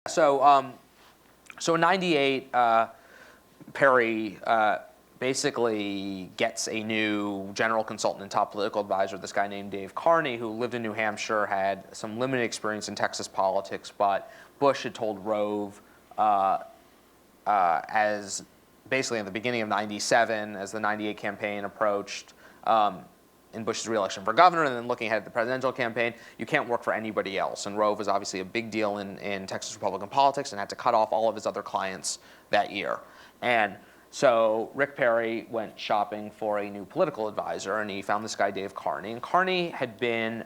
So in '98, Perry basically gets a new general consultant and top political advisor, this guy named Dave Carney, who lived in New Hampshire, had some limited experience in Texas politics, but Bush had told Rove as basically in the beginning of '97, as the '98 campaign approached, in Bush's reelection for governor, and then looking ahead at the presidential campaign, you can't work for anybody else. And Rove was obviously a big deal in Texas Republican politics and had to cut off all of his other clients that year. And so Rick Perry went shopping for a new political advisor, and he found this guy, Dave Carney. And Carney had been,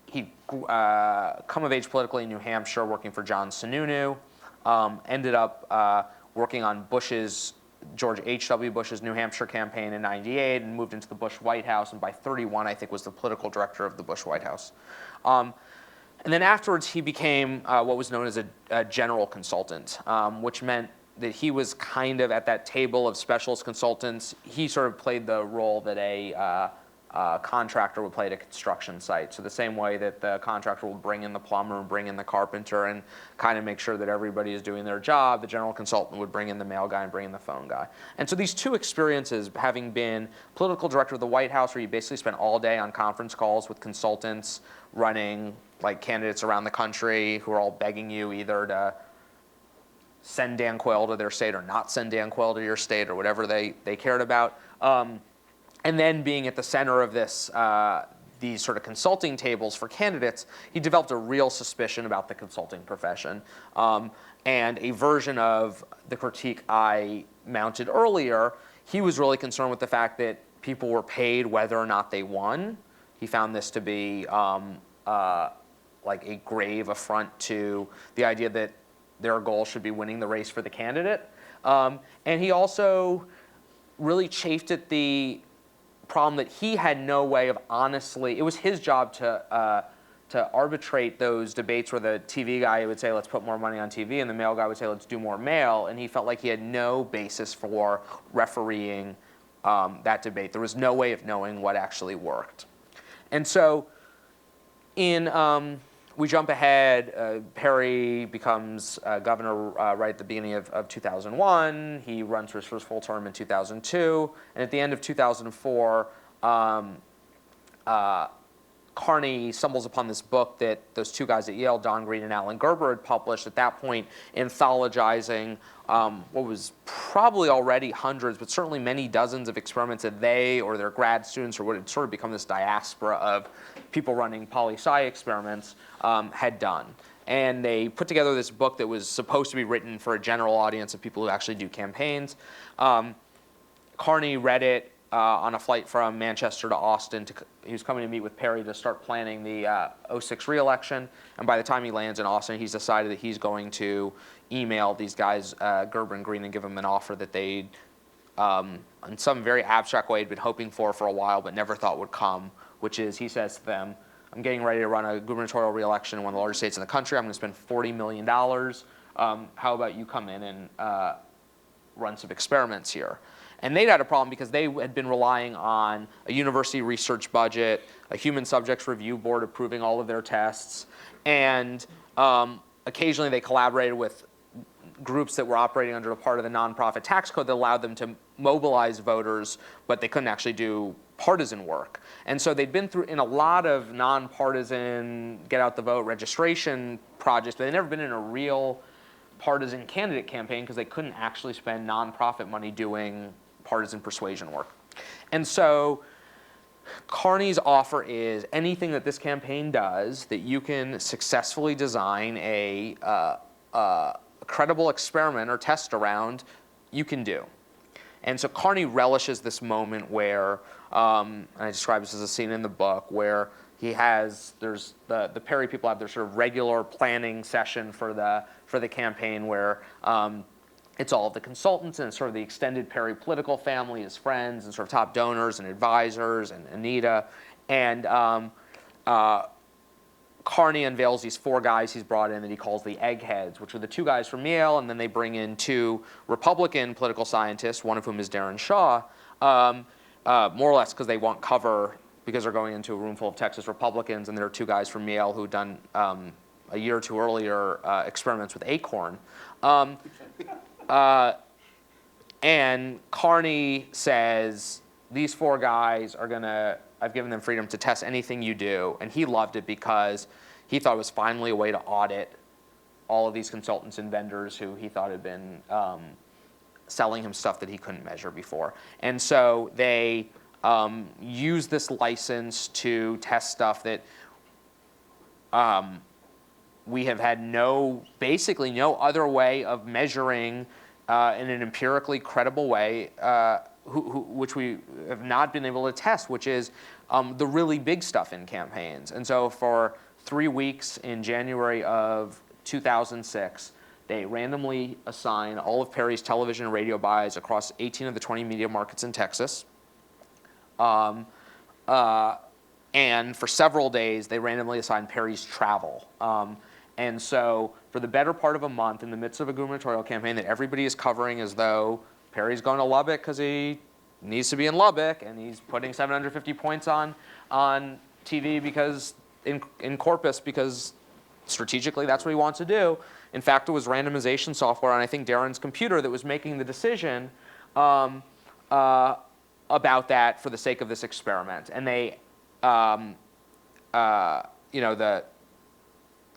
he'd come of age politically in New Hampshire, working for John Sununu, ended up working on George H.W. Bush's New Hampshire campaign in '98, and moved into the Bush White House, and by '31, I think, was the political director of the Bush White House. And then afterwards, he became what was known as a general consultant, which meant that he was kind of at that table of specialist consultants. He sort of played the role that a contractor would play at a construction site. So the same way that the contractor will bring in the plumber and bring in the carpenter and kind of make sure that everybody is doing their job, the general consultant would bring in the mail guy and bring in the phone guy. And so these two experiences, having been political director of the White House, where you basically spent all day on conference calls with consultants running like candidates around the country who are all begging you either to send Dan Quayle to their state or not send Dan Quayle to your state or whatever they cared about. And then being at the center of these sort of consulting tables for candidates, he developed a real suspicion about the consulting profession. And a version of the critique I mounted earlier, he was really concerned with the fact that people were paid whether or not they won. He found this to be like a grave affront to the idea that their goal should be winning the race for the candidate. And he also really chafed at the problem that he had no way of honestly, it was his job to arbitrate those debates where the TV guy would say, let's put more money on TV, and the mail guy would say, let's do more mail, and he felt like he had no basis for refereeing that debate. There was no way of knowing what actually worked. And so we jump ahead, Perry becomes governor right at the beginning of 2001. He runs for his first full term in 2002. And at the end of 2004, Carney stumbles upon this book that those two guys at Yale, Don Green and Alan Gerber, had published at that point, anthologizing what was probably already hundreds, but certainly many dozens of experiments that they or their grad students, or what had sort of become this diaspora of people running poli-sci experiments, had done. And they put together this book that was supposed to be written for a general audience of people who actually do campaigns. Carney read it on a flight from Manchester to Austin. He was coming to meet with Perry to start planning the '06 reelection. And by the time he lands in Austin, he's decided that he's going to email these guys, Gerber and Green, and give them an offer that they'd, in some very abstract way, had been hoping for a while, but never thought would come, which is, he says to them, I'm getting ready to run a gubernatorial reelection in one of the largest states in the country. I'm going to spend $40 million. How about you come in and run some experiments here? And they'd had a problem because they had been relying on a university research budget, a human subjects review board approving all of their tests, and occasionally they collaborated with groups that were operating under a part of the nonprofit tax code that allowed them to mobilize voters, but they couldn't actually do partisan work. And so they'd been through in a lot of nonpartisan get out the vote registration projects, but they'd never been in a real partisan candidate campaign because they couldn't actually spend nonprofit money doing partisan persuasion work. And so Carney's offer is anything that this campaign does that you can successfully design a credible experiment or test around, you can do. And so Carney relishes this moment where, and I describe this as a scene in the book, where there's the Perry people have their sort of regular planning session for the campaign where it's all of the consultants and sort of the extended Perry political family, his friends, and sort of top donors and advisors, and Anita. And Carney unveils these four guys he's brought in that he calls the eggheads, which are the two guys from Yale, and then they bring in two Republican political scientists, one of whom is Darren Shaw, more or less because they want cover because they're going into a room full of Texas Republicans, and there are two guys from Yale who've done a year or two earlier experiments with Acorn. And Carney says, these 4 guys are gonna, I've given them freedom to test anything you do. And he loved it because he thought it was finally a way to audit all of these consultants and vendors who he thought had been selling him stuff that he couldn't measure before. And so they use this license to test stuff that we have had basically no other way of measuring in an empirically credible way, which we have not been able to test, which is the really big stuff in campaigns. And so for 3 weeks in January of 2006, they randomly assign all of Perry's television and radio buys across 18 of the 20 media markets in Texas. And for several days, they randomly assign Perry's travel. And so for the better part of a month, in the midst of a gubernatorial campaign that everybody is covering as though Perry's going to Lubbock because he needs to be in Lubbock, and he's putting 750 points on TV because in Corpus because strategically that's what he wants to do. In fact, it was randomization software on, I think, Darren's computer that was making the decision about that for the sake of this experiment. And they, the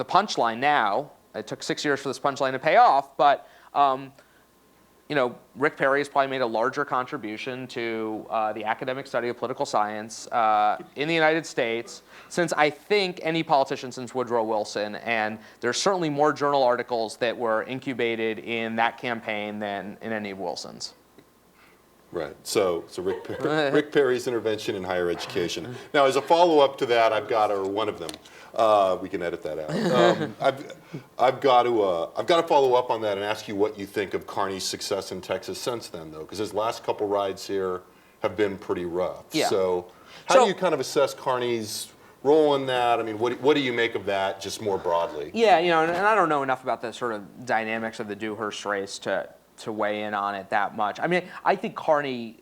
punchline now, it took 6 years for this punchline to pay off, but Rick Perry has probably made a larger contribution to the academic study of political science in the United States since, I think, any politician since Woodrow Wilson. And there's certainly more journal articles that were incubated in that campaign than in any of Wilson's. Right. So Rick Perry's intervention in higher education. Now, as a follow-up to that, I've got, or one of them, we can edit that out. I've got to follow up on that and ask you what you think of Carney's success in Texas since then, though, because his last couple rides here have been pretty rough. Yeah. So how do you kind of assess Carney's role in that? I mean, what do you make of that, just more broadly? Yeah, and I don't know enough about the sort of dynamics of the Dewhurst race to weigh in on it that much. I mean, I think Carney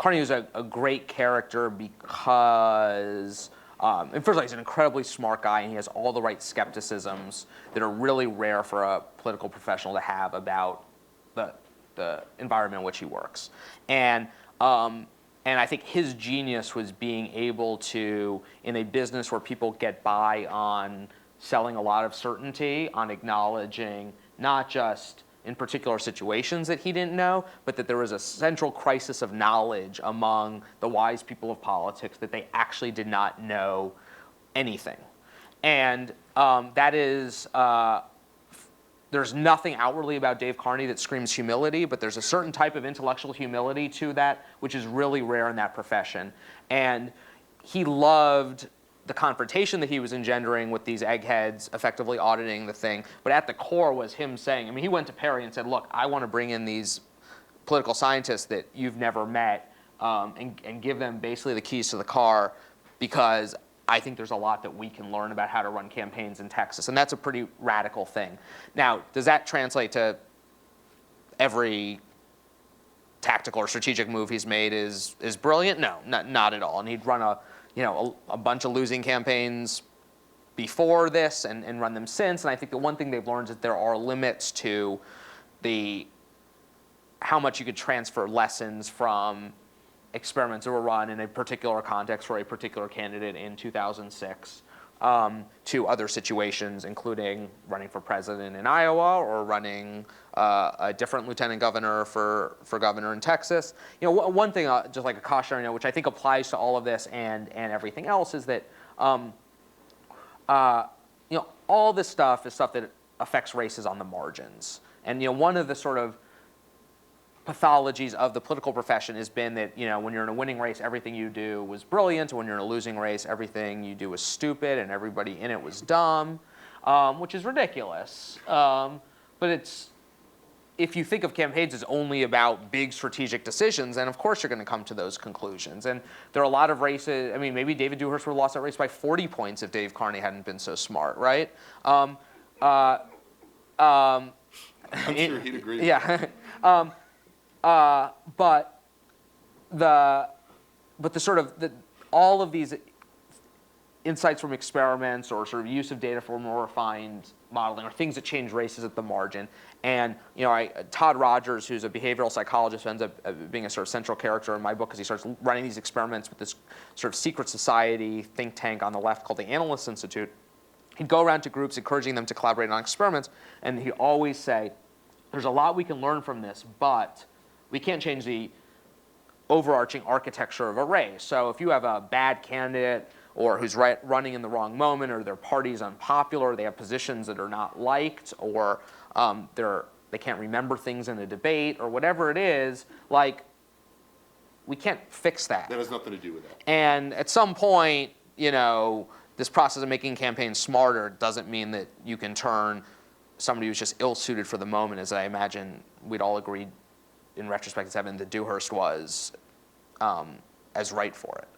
was a great character because, and first of all, he's an incredibly smart guy, and he has all the right skepticisms that are really rare for a political professional to have about the environment in which he works. And I think his genius was being able to, in a business where people get by on selling a lot of certainty, on acknowledging not just in particular situations that he didn't know, but that there was a central crisis of knowledge among the wise people of politics that they actually did not know anything. And that is, there's nothing outwardly about Dave Carney that screams humility, but there's a certain type of intellectual humility to that, which is really rare in that profession. And he loved the confrontation that he was engendering with these eggheads effectively auditing the thing. But at the core was him saying, I mean, he went to Perry and said, look, I want to bring in these political scientists that you've never met and give them basically the keys to the car because I think there's a lot that we can learn about how to run campaigns in Texas. And that's a pretty radical thing. Now, does that translate to every tactical or strategic move he's made is brilliant? No, not at all. And he'd run a bunch of losing campaigns before this and run them since. And I think the one thing they've learned is that there are limits to how much you could transfer lessons from experiments that were run in a particular context for a particular candidate in 2006 to other situations, including running for president in Iowa or running a different lieutenant governor for governor in Texas. One thing, just like a cautionary note, which I think applies to all of this and everything else, is that all this stuff is stuff that affects races on the margins. And one of the sort of pathologies of the political profession has been that when you're in a winning race, everything you do was brilliant, and when you're in a losing race, everything you do was stupid, and everybody in it was dumb, which is ridiculous. But if you think of campaigns as only about big strategic decisions, then of course you're going to come to those conclusions. And there are a lot of races. I mean, maybe David Dewhurst would have lost that race by 40 points if Dave Carney hadn't been so smart, right? I'm sure he'd agree. Yeah. But the sort of all of these insights from experiments or sort of use of data for more refined modeling or things that change races at the margin. And Todd Rogers, who's a behavioral psychologist, ends up being a sort of central character in my book because he starts running these experiments with this sort of secret society think tank on the left called the Analyst Institute. He'd go around to groups encouraging them to collaborate on experiments, and he'd always say, there's a lot we can learn from this, but we can't change the overarching architecture of a race. So if you have a bad candidate or who's running in the wrong moment, or their party's unpopular, or they have positions that are not liked, or they can't remember things in a debate, or whatever it is, like, we can't fix that. That has nothing to do with that. And at some point, this process of making campaigns smarter doesn't mean that you can turn somebody who's just ill-suited for the moment, as I imagine we'd all agree in retrospect as Evan that Dewhurst was, as right for it.